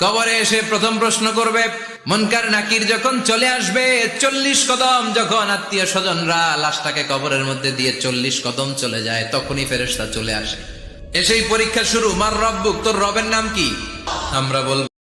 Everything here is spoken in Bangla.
কবরে এসে প্রথম প্রশ্ন করবে। মুনকার নাকির যখন চলে আসবে, 40 কদম যখন আত্মীয় স্বজনরা লাশটাকে কবরের মধ্যে দিয়ে 40 কদম চলে যায়, তখনই ফেরেশতা চলে আসে। এসেই পরীক্ষা শুরু। মার রব্বুক, তোর রবের নাম কি? আমরা বলবো